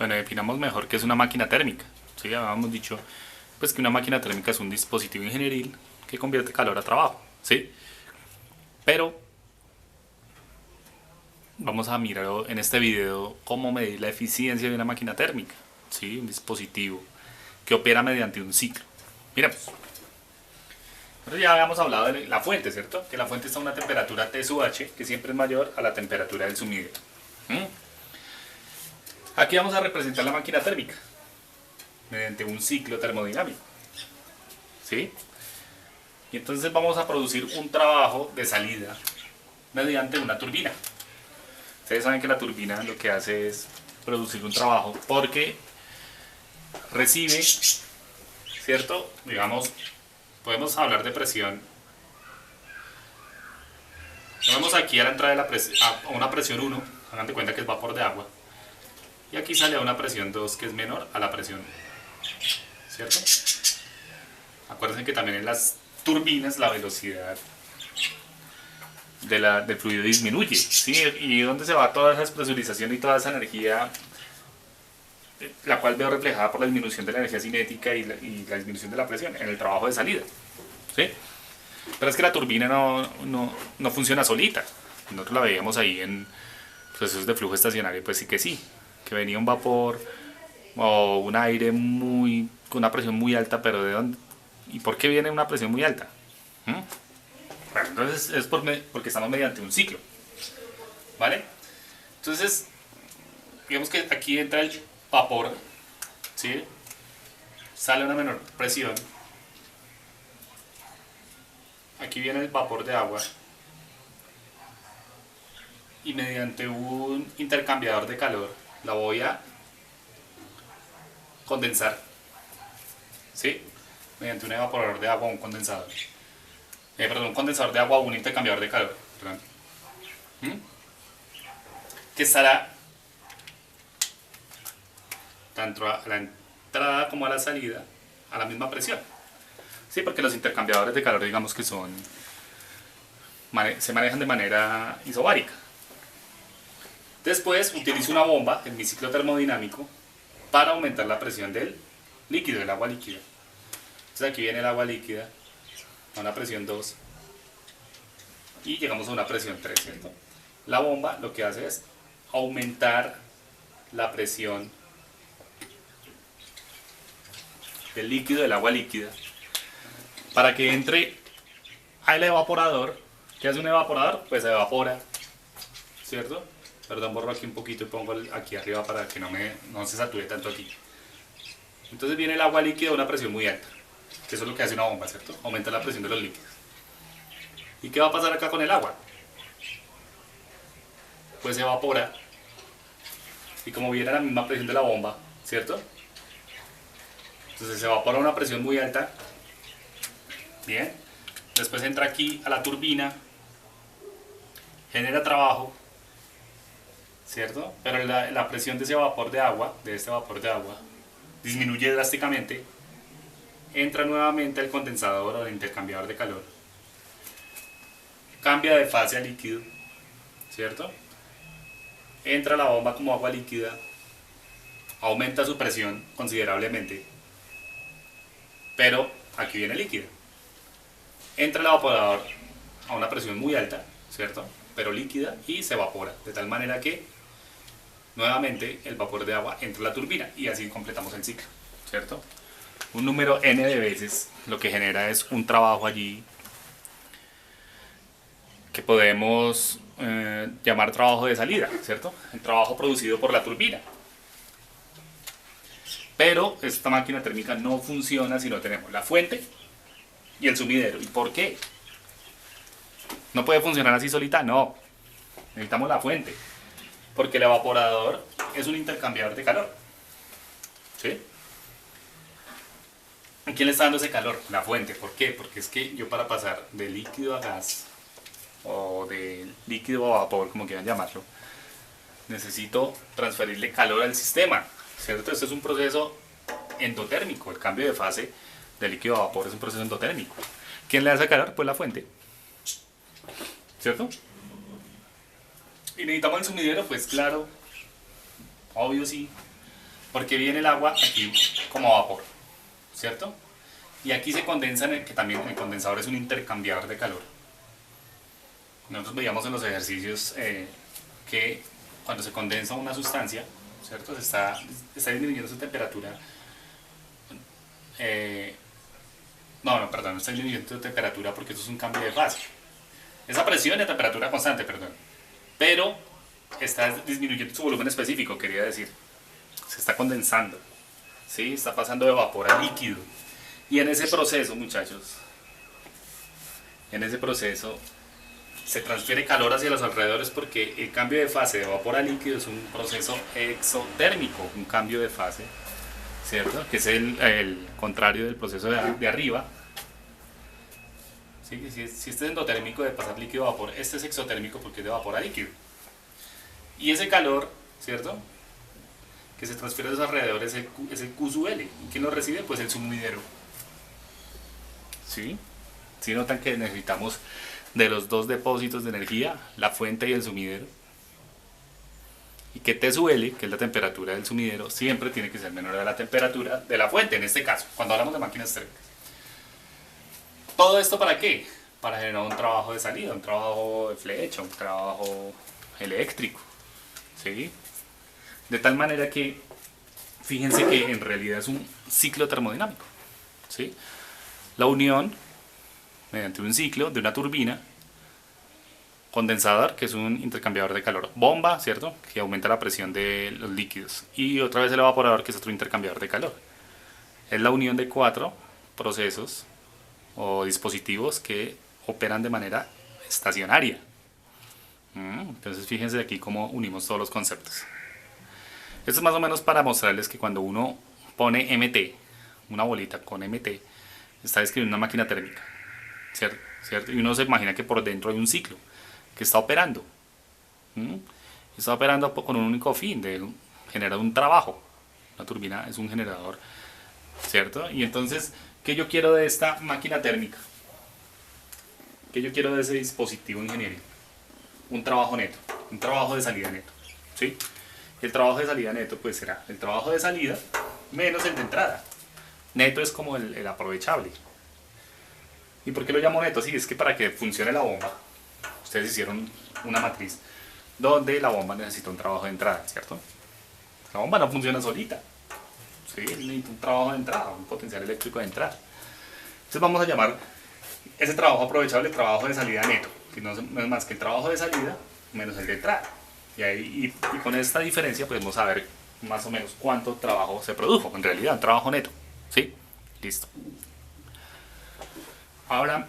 Bueno, definamos mejor qué es una máquina térmica. Sí, ya habíamos dicho pues que una máquina térmica es un dispositivo ingenieril que convierte calor a trabajo, ¿sí? Pero vamos a mirar en este video cómo medir la eficiencia de una máquina térmica, ¿sí? Un dispositivo que opera mediante un ciclo. Miremos. Entonces ya habíamos hablado de la fuente, ¿cierto? Que la fuente está a una temperatura T sub H que siempre es mayor a la temperatura del sumidero. ¿Mm? Aquí vamos a representar la máquina térmica mediante un ciclo termodinámico, ¿sí? Y entonces vamos a producir un trabajo de salida mediante una turbina. Ustedes saben que la turbina lo que hace es producir un trabajo porque recibe, ¿cierto? Digamos, podemos hablar de presión. Vamos aquí a la entrada de la a una presión 1, hagan de cuenta que es vapor de agua. Y aquí sale a una presión 2 que es menor a la presión 1, ¿cierto? Acuérdense que también en las turbinas la velocidad del fluido disminuye, ¿sí? ¿Y dónde se va toda esa presurización y toda esa energía, la cual veo reflejada por la disminución de la energía cinética y la disminución de la presión? En el trabajo de salida, ¿sí? Pero es que la turbina no funciona solita. Nosotros la veíamos ahí en procesos de flujo estacionario, pues sí que sí, que venía un vapor o un aire con una presión muy alta, pero ¿de dónde? ¿Y por qué viene una presión muy alta? ¿Mm? Bueno, entonces es porque estamos mediante un ciclo, ¿vale? Entonces, digamos que aquí entra el vapor, ¿sí? Sale una menor presión. Aquí viene el vapor de agua y mediante un intercambiador de calor la voy a condensar, ¿sí? Mediante un evaporador de agua o un condensador. Perdón, un condensador de agua o un intercambiador de calor. Perdón. ¿Mm? Que estará tanto a la entrada como a la salida a la misma presión. Sí, porque los intercambiadores de calor, digamos que se manejan de manera isobárica. Después utilizo una bomba en mi ciclo termodinámico para aumentar la presión del líquido, del agua líquida. Entonces aquí viene el agua líquida a una presión 2 y llegamos a una presión 3, ¿cierto? La bomba lo que hace es aumentar la presión del líquido, del agua líquida, para que entre al evaporador. ¿Qué hace un evaporador? Pues evapora, ¿cierto? Perdón, borro aquí un poquito y pongo aquí arriba para que no se sature tanto aquí. Entonces viene el agua líquida a una presión muy alta, que eso es lo que hace una bomba, ¿cierto? Aumenta la presión de los líquidos. ¿Y qué va a pasar acá con el agua? Pues se evapora, y como viene a la misma presión de la bomba, ¿cierto? Entonces se evapora a una presión muy alta. Bien. Después entra aquí a la turbina, genera trabajo, ¿cierto? Pero la presión de ese vapor de agua, disminuye drásticamente. Entra nuevamente al condensador o al intercambiador de calor. Cambia de fase a líquido, ¿cierto? Entra a la bomba como agua líquida, aumenta su presión considerablemente, pero aquí viene líquido. Entra el evaporador a una presión muy alta, ¿cierto? Pero líquida, y se evapora, de tal manera que nuevamente el vapor de agua entra a la turbina y así completamos el ciclo, ¿cierto? Un número n de veces lo que genera es un trabajo allí que podemos llamar trabajo de salida, ¿cierto? El trabajo producido por la turbina. Pero esta máquina térmica no funciona si no tenemos la fuente y el sumidero. ¿Y por qué? ¿No puede funcionar así solita? No. Necesitamos la fuente. Porque el evaporador es un intercambiador de calor. ¿Sí? ¿A quién le está dando ese calor? La fuente. ¿Por qué? Porque es que yo, para pasar de líquido a gas, o de líquido a vapor, como quieran llamarlo, necesito transferirle calor al sistema, ¿cierto? Este es un proceso endotérmico. El cambio de fase de líquido a vapor es un proceso endotérmico. ¿Quién le hace calor? Pues la fuente, ¿cierto? Y necesitamos el sumidero, pues claro, obvio sí. Porque viene el agua aquí como vapor, ¿cierto? Y aquí se condensa, que también el condensador es un intercambiador de calor. Nosotros veíamos en los ejercicios que cuando se condensa una sustancia, ¿cierto? Está disminuyendo su temperatura. No, está disminuyendo su temperatura porque esto es un cambio de fase. Esa presión y temperatura constante, perdón. Pero está disminuyendo su volumen específico, quería decir. Se está condensando, ¿sí? Está pasando de vapor a líquido. Y en ese proceso, muchachos, en ese proceso se transfiere calor hacia los alrededores porque el cambio de fase de vapor a líquido es un proceso exotérmico, un cambio de fase, ¿cierto? Que es el contrario del proceso de arriba. ¿Sí? Si este es endotérmico de pasar líquido a vapor, este es exotérmico porque es de vapor a líquido. Y ese calor, ¿cierto?, que se transfiere a los alrededores es el Q sub L. ¿Y quién lo recibe? Pues el sumidero. ¿Sí? ¿Sí notan que necesitamos de los dos depósitos de energía, la fuente y el sumidero? Y que T sub L, que es la temperatura del sumidero, siempre tiene que ser menor a la temperatura de la fuente, en este caso, cuando hablamos de máquinas térmicas. ¿Todo esto para qué? Para generar un trabajo de salida, un trabajo de flecha, un trabajo eléctrico. ¿Sí? De tal manera que, fíjense que en realidad es un ciclo termodinámico, ¿sí? La unión, mediante un ciclo de una turbina, condensador, que es un intercambiador de calor, bomba, ¿cierto?, que aumenta la presión de los líquidos, y otra vez el evaporador, que es otro intercambiador de calor. Es la unión de 4 procesos o dispositivos que operan de manera estacionaria. Entonces fíjense aquí cómo unimos todos los conceptos. Esto es más o menos para mostrarles que cuando uno pone MT, una bolita con MT, está describiendo una máquina térmica, ¿cierto? Y uno se imagina que por dentro hay un ciclo que está operando. Está operando con un único fin, de generar un trabajo. La turbina es un generador, ¿cierto? Y entonces, ¿qué yo quiero de esta máquina térmica? ¿Qué yo quiero de ese dispositivo ingenieril? Un trabajo neto, un trabajo de salida neto, ¿sí? El trabajo de salida neto pues será el trabajo de salida menos el de entrada. Neto es como el aprovechable. ¿Y por qué lo llamo neto? Sí, es que para que funcione la bomba, ustedes hicieron una matriz donde la bomba necesita un trabajo de entrada, ¿cierto? La bomba no funciona solita, ¿sí? Necesita un trabajo de entrada, un potencial eléctrico de entrada. Entonces vamos a llamar ese trabajo aprovechable trabajo de salida neto, que no es más que el trabajo de salida menos el de entrada. Y con esta diferencia podemos saber más o menos cuánto trabajo se produjo, en realidad, un trabajo neto. ¿Sí? Listo. Ahora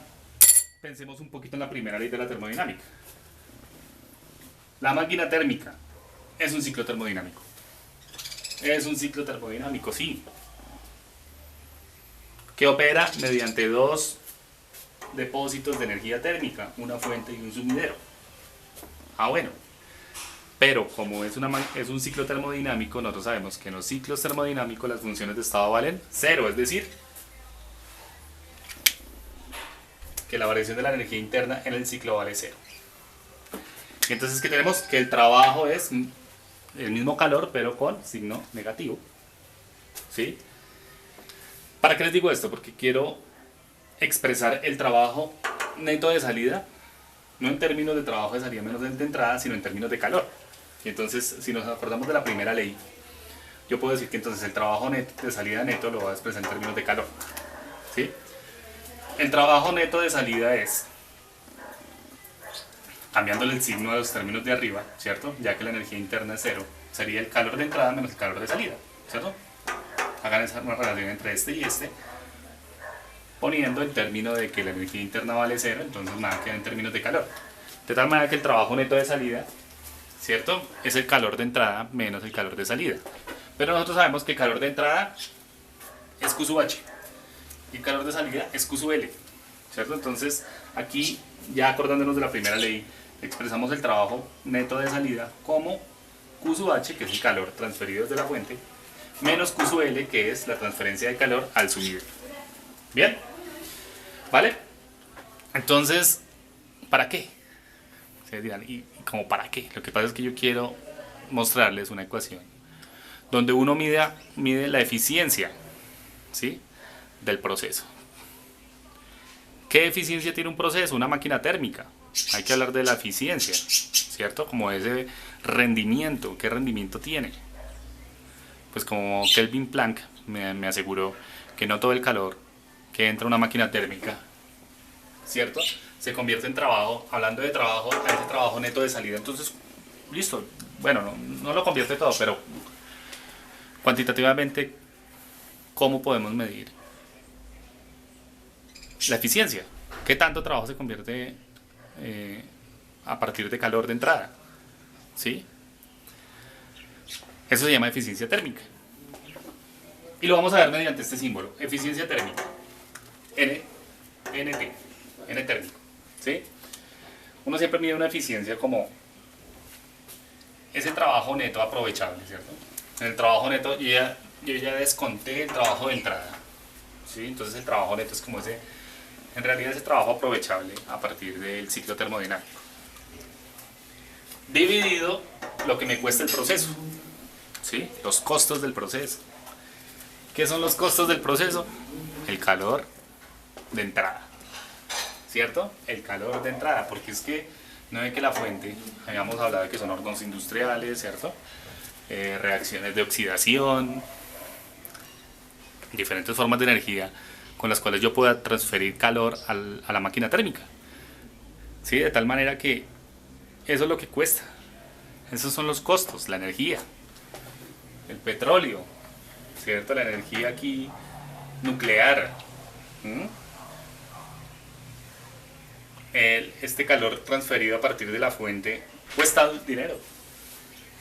pensemos un poquito en la primera ley de la termodinámica. La máquina térmica es un ciclo termodinámico. Es un ciclo termodinámico, sí. Que opera mediante 2 depósitos de energía térmica, una fuente y un sumidero. Bueno. Pero como es un ciclo termodinámico, nosotros sabemos que en los ciclos termodinámicos las funciones de estado valen 0, es decir, que la variación de la energía interna en el ciclo vale 0. Y entonces, ¿qué tenemos? Que el trabajo es el mismo calor, pero con signo negativo. ¿Sí? ¿Para qué les digo esto? Porque quiero expresar el trabajo neto de salida, no en términos de trabajo de salida menos de entrada, sino en términos de calor. Y entonces, si nos acordamos de la primera ley, yo puedo decir que entonces el trabajo neto, de salida neto lo voy a expresar en términos de calor. ¿Sí? El trabajo neto de salida es, cambiándole el signo a los términos de arriba, ¿cierto? Ya que la energía interna es 0, sería el calor de entrada menos el calor de salida, ¿cierto? Hagan esa relación entre este y este, poniendo el término de que la energía interna vale 0, entonces nada queda en términos de calor. De tal manera que el trabajo neto de salida, ¿cierto?, es el calor de entrada menos el calor de salida. Pero nosotros sabemos que el calor de entrada es Q sub H y el calor de salida es Q sub L, ¿cierto? Entonces aquí, ya acordándonos de la primera ley, expresamos el trabajo neto de salida como Q sub H, que es el calor transferido desde la fuente, menos Q sub L, que es la transferencia de calor al sumidero. ¿Bien? ¿Vale? Entonces, ¿para qué? Ustedes dirán, ¿y como para qué? Lo que pasa es que yo quiero mostrarles una ecuación donde uno mide la eficiencia, ¿sí?, del proceso. ¿Qué eficiencia tiene un proceso? Una máquina térmica. Hay que hablar de la eficiencia, ¿cierto? Como ese rendimiento. ¿Qué rendimiento tiene? Pues como Kelvin Planck me aseguró que no todo el calor que entra a una máquina térmica, ¿cierto?, se convierte en trabajo. Hablando de trabajo, a ese trabajo neto de salida. Entonces, listo. Bueno, no lo convierte todo, pero cuantitativamente, ¿cómo podemos medir la eficiencia? ¿Qué tanto trabajo se convierte a partir de calor de entrada? ¿Sí? Eso se llama eficiencia térmica. Y lo vamos a ver mediante este símbolo, eficiencia térmica. N térmico. ¿Sí? Uno siempre mide una eficiencia como ese trabajo neto aprovechable, ¿cierto? En el trabajo neto yo ya desconté el trabajo de entrada, ¿sí? Entonces el trabajo neto es como en realidad ese trabajo aprovechable a partir del ciclo termodinámico, dividido lo que me cuesta el proceso, ¿sí?, los costos del proceso. ¿Qué son los costos del proceso? El calor de entrada, ¿cierto? El calor de entrada, porque es que no es que la fuente, habíamos hablado de que son hornos industriales, ¿cierto? Reacciones de oxidación, diferentes formas de energía con las cuales yo pueda transferir calor a la máquina térmica, ¿sí? De tal manera que eso es lo que cuesta. Esos son los costos, la energía, el petróleo, ¿cierto? La energía aquí nuclear. Este calor transferido a partir de la fuente cuesta dinero,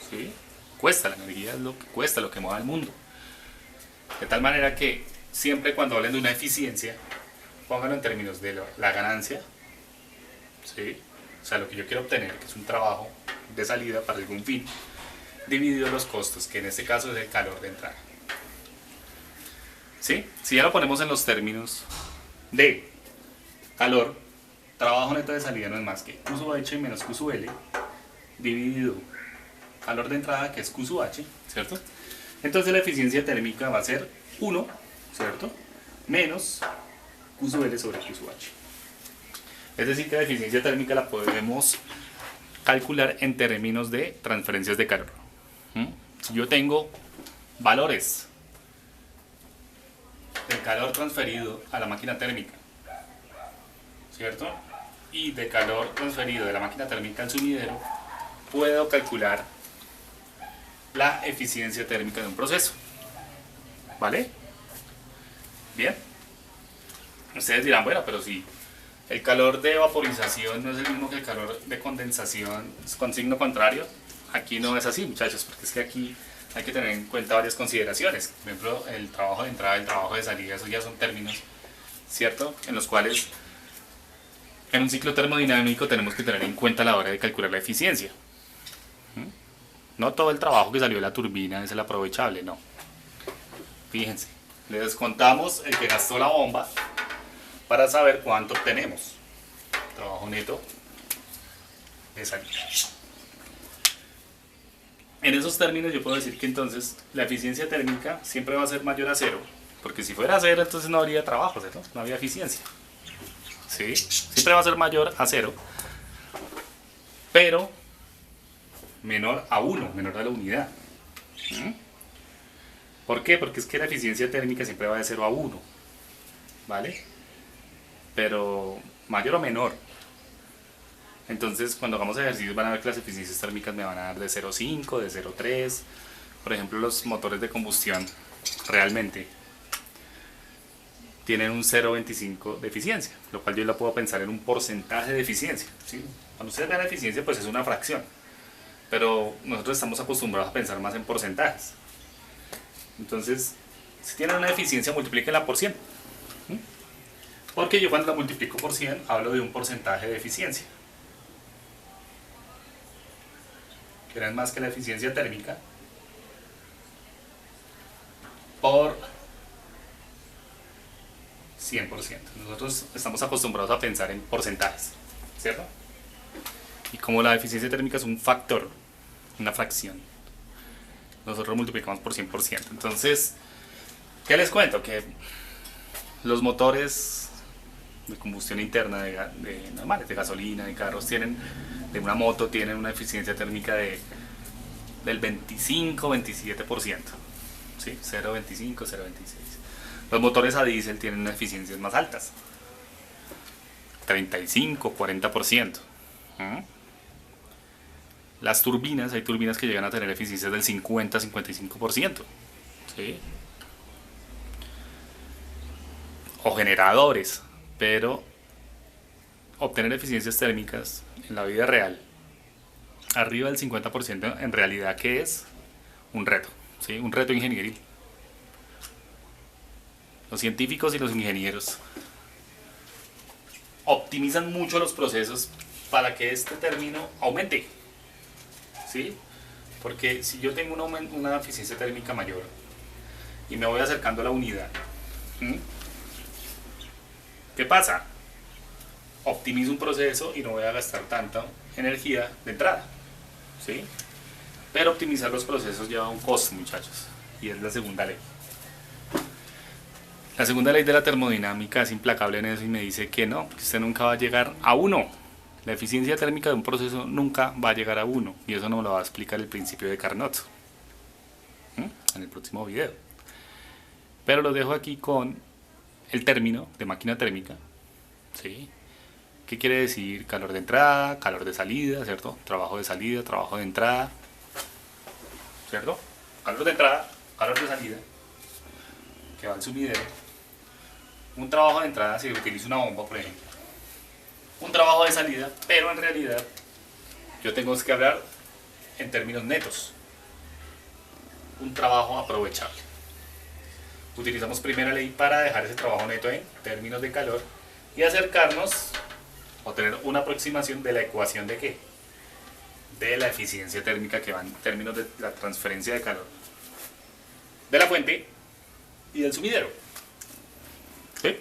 ¿sí? Cuesta, la energía es lo que cuesta, lo que mueve al mundo. De tal manera que siempre cuando hablen de una eficiencia, pónganlo en términos de la ganancia, ¿sí?, o sea, lo que yo quiero obtener, que es un trabajo de salida para algún fin, dividido los costos, que en este caso es el calor de entrada. ¿Sí? Si ya lo ponemos en los términos de calor, trabajo neto de salida no es más que Q sub H menos Q sub L dividido calor de entrada, que es Q sub H, ¿cierto? Entonces la eficiencia térmica va a ser 1, ¿cierto?, menos Q sub L sobre Q sub H. Es decir, que la eficiencia térmica la podemos calcular en términos de transferencias de calor. Si yo tengo valores del calor transferido a la máquina térmica, ¿cierto?, y de calor transferido de la máquina térmica al sumidero, puedo calcular la eficiencia térmica de un proceso. ¿Vale? Bien. Ustedes dirán, bueno, pero si el calor de vaporización no es el mismo que el calor de condensación con signo contrario, aquí no es así, muchachos, porque es que aquí hay que tener en cuenta varias consideraciones. Por ejemplo, el trabajo de entrada y el trabajo de salida, esos ya son términos, ¿cierto?, en los cuales en un ciclo termodinámico tenemos que tener en cuenta a la hora de calcular la eficiencia. No todo el trabajo que salió de la turbina es el aprovechable, no. Fíjense, le descontamos el que gastó la bomba para saber cuánto obtenemos. Trabajo neto de salida. En esos términos yo puedo decir que entonces la eficiencia térmica siempre va a ser mayor a cero, porque si fuera a cero entonces no habría trabajo, ¿cierto? No habría eficiencia. ¿Sí? Siempre va a ser mayor a cero, pero menor a 1, menor a la unidad. ¿Por qué? Porque es que la eficiencia térmica siempre va de 0 a 1, ¿vale? Pero mayor o menor. Entonces, cuando hagamos ejercicios van a ver que las eficiencias térmicas me van a dar de 0,5, de 0,3. Por ejemplo, los motores de combustión realmente tienen un 0,25 de eficiencia, lo cual yo la puedo pensar en un porcentaje de eficiencia, ¿sí? Cuando ustedes vean la eficiencia, pues es una fracción, pero nosotros estamos acostumbrados a pensar más en porcentajes. Entonces, si tienen una eficiencia, multiplíquenla por 100. Porque yo cuando la multiplico por 100, hablo de un porcentaje de eficiencia, que no es más que la eficiencia térmica por 100%. Nosotros estamos acostumbrados a pensar en porcentajes, ¿cierto? Y como la eficiencia térmica es un factor, una fracción, nosotros multiplicamos por 100%. Entonces, ¿qué les cuento? Que los motores de combustión interna normales, de gasolina, de carros, de una moto, tienen una eficiencia térmica del 25-27%. ¿Sí? 0,25, 0,26. Los motores a diésel tienen unas eficiencias más altas. 35, 40%. Las turbinas, hay turbinas que llegan a tener eficiencias del 50-55%. ¿Sí? O generadores, pero obtener eficiencias térmicas en la vida real arriba del 50% en realidad que es un reto, ¿sí? Un reto ingenieril. Los científicos y los ingenieros optimizan mucho los procesos para que este término aumente, ¿sí? Porque si yo tengo una eficiencia térmica mayor y me voy acercando a la unidad, ¿qué pasa? Optimizo un proceso y no voy a gastar tanta energía de entrada, ¿sí? Pero optimizar los procesos lleva un costo, muchachos, y es la segunda ley. La segunda ley de la termodinámica es implacable en eso y me dice que no, que usted nunca va a llegar a 1. La eficiencia térmica de un proceso nunca va a llegar a 1, y eso nos lo va a explicar el principio de Carnot en el próximo video. Pero lo dejo aquí con el término de máquina térmica, ¿sí? ¿Qué quiere decir? Calor de entrada, calor de salida, ¿cierto? Trabajo de salida, trabajo de entrada, ¿cierto? Calor de entrada, calor de salida, que va al sumidero. Un trabajo de entrada si utilizo una bomba, por ejemplo. Un trabajo de salida, pero en realidad yo tengo que hablar en términos netos. Un trabajo aprovechable. Utilizamos primera ley para dejar ese trabajo neto en términos de calor y acercarnos o tener una aproximación de la ecuación de ¿qué? De la eficiencia térmica, que va en términos de la transferencia de calor de la fuente y del sumidero. ¿Sí?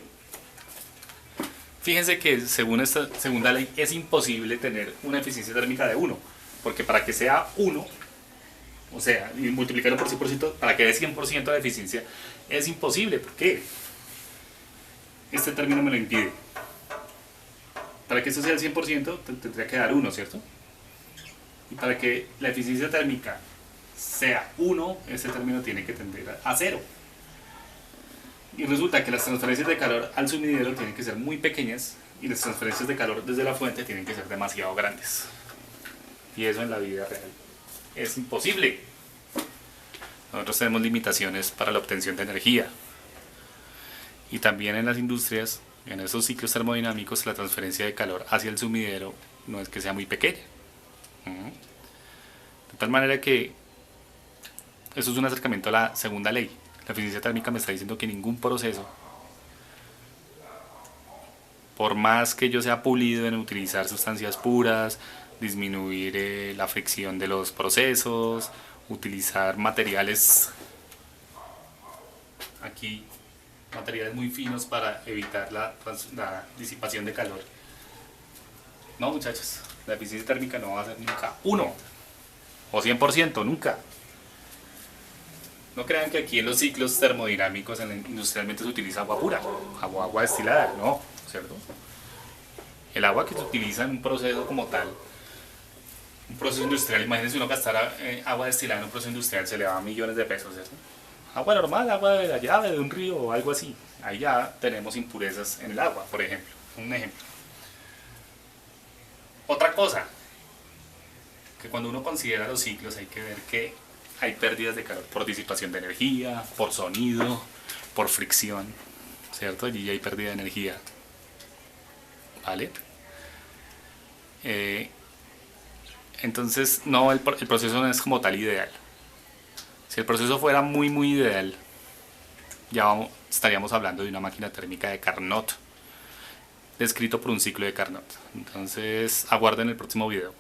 Fíjense que según esta segunda ley es imposible tener una eficiencia térmica de 1, porque para que sea 1, o sea, y multiplicarlo por 100%, para que dé 100% de eficiencia, es imposible. ¿Por qué? Este término me lo impide. Para que esto sea el 100%, tendría que dar 1, ¿cierto? Y para que la eficiencia térmica sea 1, este término tiene que tender a 0. Y resulta que las transferencias de calor al sumidero tienen que ser muy pequeñas y las transferencias de calor desde la fuente tienen que ser demasiado grandes. Y eso en la vida real es imposible. Nosotros tenemos limitaciones para la obtención de energía. Y también en las industrias, en esos ciclos termodinámicos, la transferencia de calor hacia el sumidero no es que sea muy pequeña. De tal manera que eso es un acercamiento a la segunda ley. La eficiencia térmica me está diciendo que ningún proceso, por más que yo sea pulido en utilizar sustancias puras, disminuir la fricción de los procesos, utilizar materiales aquí, materiales muy finos para evitar la disipación de calor. No, muchachos, la eficiencia térmica no va a ser nunca 1 o 100%, nunca. No crean que aquí en los ciclos termodinámicos industrialmente se utiliza agua pura, agua destilada, no, ¿cierto? El agua que se utiliza en un proceso como tal, un proceso industrial, imagínense uno gastar agua destilada en un proceso industrial, se le va a millones de pesos, ¿cierto? Agua normal, agua de la llave, de un río o algo así, ahí ya tenemos impurezas en el agua, por ejemplo, un ejemplo. Otra cosa, que cuando uno considera los ciclos hay que ver que hay pérdidas de calor por disipación de energía, por sonido, por fricción, ¿cierto? Allí ya hay pérdida de energía, ¿vale? Entonces, no, el proceso no es como tal ideal. Si el proceso fuera muy ideal, ya estaríamos hablando de una máquina térmica de Carnot, descrito por un ciclo de Carnot. Entonces, aguarden el próximo video.